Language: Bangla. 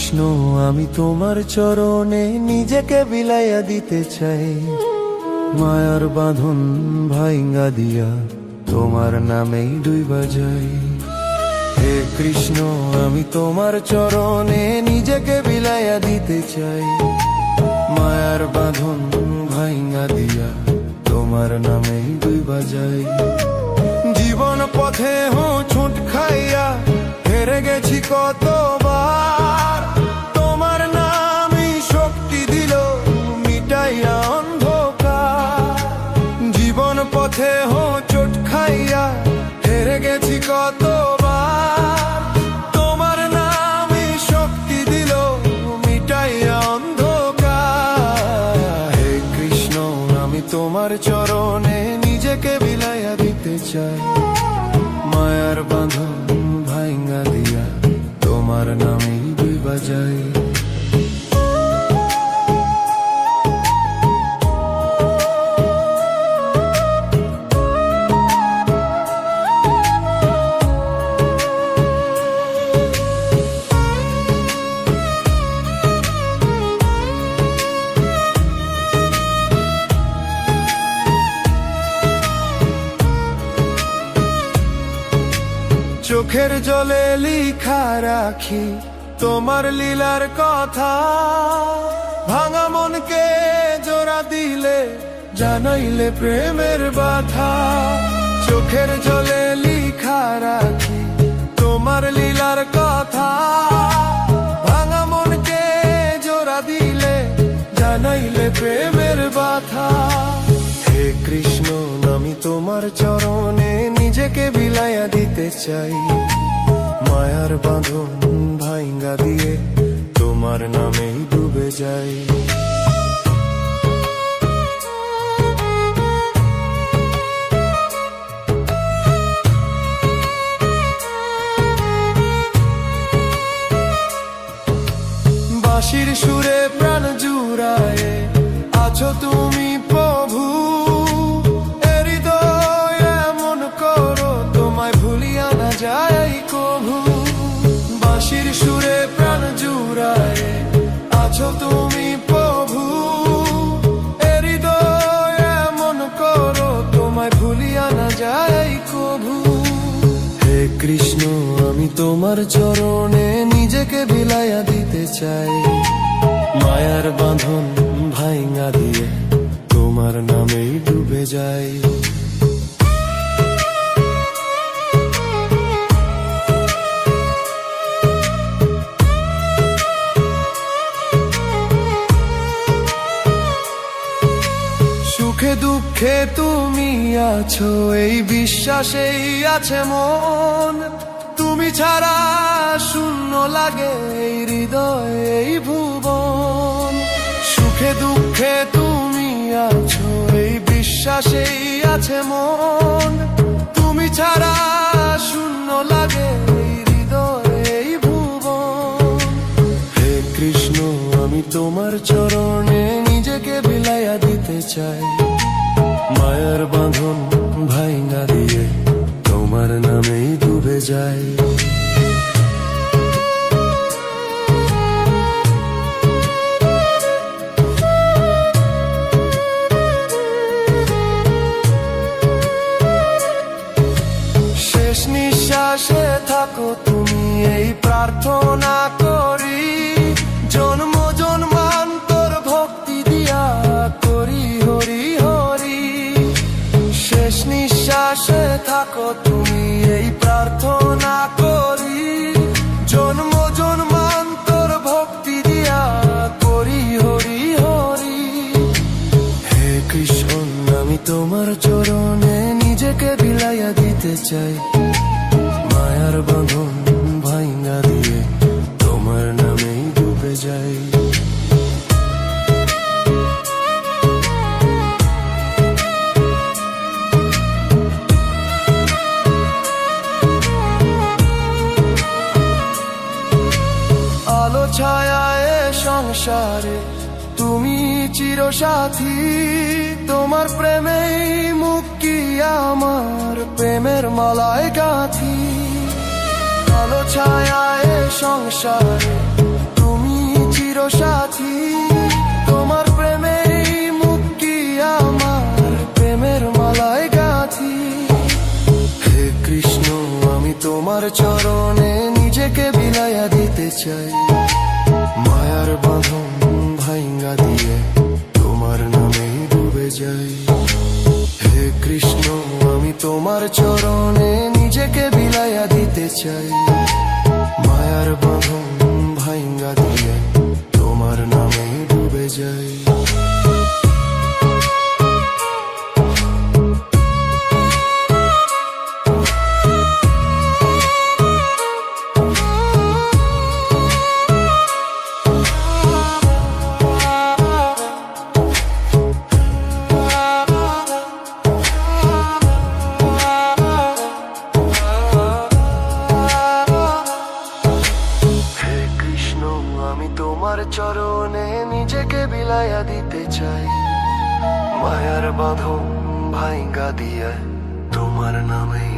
কৃষ্ণ আমি তোমার চরণে নিজেকে বিলাইয়া দিতে চাই, মায়ার বাঁধন ভাইঙ্গা দিয়া তোমার নামেই ডুইবা যাই। হে কৃষ্ণ আমি তোমার চরণে নিজেকে বিলাইয়া দিতে চাই, মায়ার বাঁধন ভাইঙ্গা দিয়া তোমার নামেই ডুইবা যাই। জীবন পথে হোঁচট খাইয়া হেরে গেছি কতবার, তোমার নামই শক্তি দিল মিটাইয়া অন্ধকার। জীবন পথে হোঁচট খাইয়া হেরে গেছি কতবার, তোমার নামই শক্তি দিল মিটাইয়া অন্ধকার। হে কৃষ্ণ আমি তোমার চরণে নিজেকে বিলাইয়া দিতে চাই, মায়ার বাঁধন ভাইঙ্গা দিয়া তোমার নামেই ডুইবা যাই। চোখের জলে লিখা রাখি তোমার লীলার কথা, ভাঙা মনকে জোড়া দিলে জানাইলে প্রেমের ব্যথা। চোখের জলে লিখা রাখি তোমার লীলার কথা, ভাঙা মনকে জোড়া দিলে জানাইলে প্রেমের ব্যথা। হে কৃষ্ণ আমি তোমার চরণে নিজেকে বিলাইয়া দিতে চাই, মায়ার বাঁধন ভাইঙ্গা দিয়ে তোমার নামেই ডুবে যাই। বাঁশির সুরে প্রাণ জুড়ায়ে আছো তুমি প্রভু, যাই কভু। বাঁশির সুরে প্রাণ জুড়ায়ে আছো তুমি প্রভু, হৃদয় এমন করো তোমায় ভুলিয়া না যাই কভু। হে কৃষ্ণ আমি তোমার চরণে নিজেকে বিলাইয়া দিতে চাই, মায়ার বাঁধন ভাইঙ্গা দিয়ে তোমার নামেই ডুবে যাই। সুখে দুঃখে তুমি আছো এই বিশ্বাসেই আছে মন, তুমি ছাড়া শূন্য লাগে এই হৃদয় এই ভুবন। সুখে দুঃখে তুমি আছো এই বিশ্বাসেই আছে মন, তুমি ছাড়া শূন্য লাগে এই হৃদয় এই ভুবন। হে কৃষ্ণ আমি তোমার চরণে নিজেকে বিলাইয়া দিতে চাই, মায়ার বাঁধন ভাইঙ্গা দিয়ে তোমার নামেই ডুবে যাই। শেষ নিঃশ্বাসে থাকো তুমি এই প্রার্থনা করি, জন্ম জন্মান্তর ভক্তি দিয়া করি হরি হরি। শেষ নিঃশ্বাসে থাকো তুমি এই প্রার্থনা করি, জন্ম জন্মান্তর ভক্তি দিয়া করি হরি হরি। হে কৃষ্ণ আমি তোমার চরণে নিজেকে বিলাইয়া দিতে চাই, মায়ার বাঁধন ভাইঙ্গা দিয়ে তোমার নামেই ডুবে যাই। আলো ছায়ায় সংসারে তুমি চিরসাথী, তোমার প্রেমেই মুক্তি আমার প্রেমের মালায় গাঁথি। আলো ছায়ায় সংসারে তুমি চিরসাথী, তোমার প্রেমের মুক্তি আমার প্রেমের মালায় গাঁথি। হে কৃষ্ণ, আমি তোমার চরণে নিজেকে বিলাইয়া দিতে চাই, মায়ার বাঁধন ভাইঙ্গা দিয়ে তোমার নামেই ডুবে যাই। হে কৃষ্ণ, আমি তোমার চরণে নিজেকে বিলাইয়া দিতে চাই, মায়ার বাঁধন ভাইঙ্গা দিয়ে তোমার নামেই ডুবে যাই। আমি তোমার চরণে নিজেকে বিলাইয়া দিতে চাই, মায়ার বাঁধন ভাইঙ্গা দিয়ে তোমার নামেই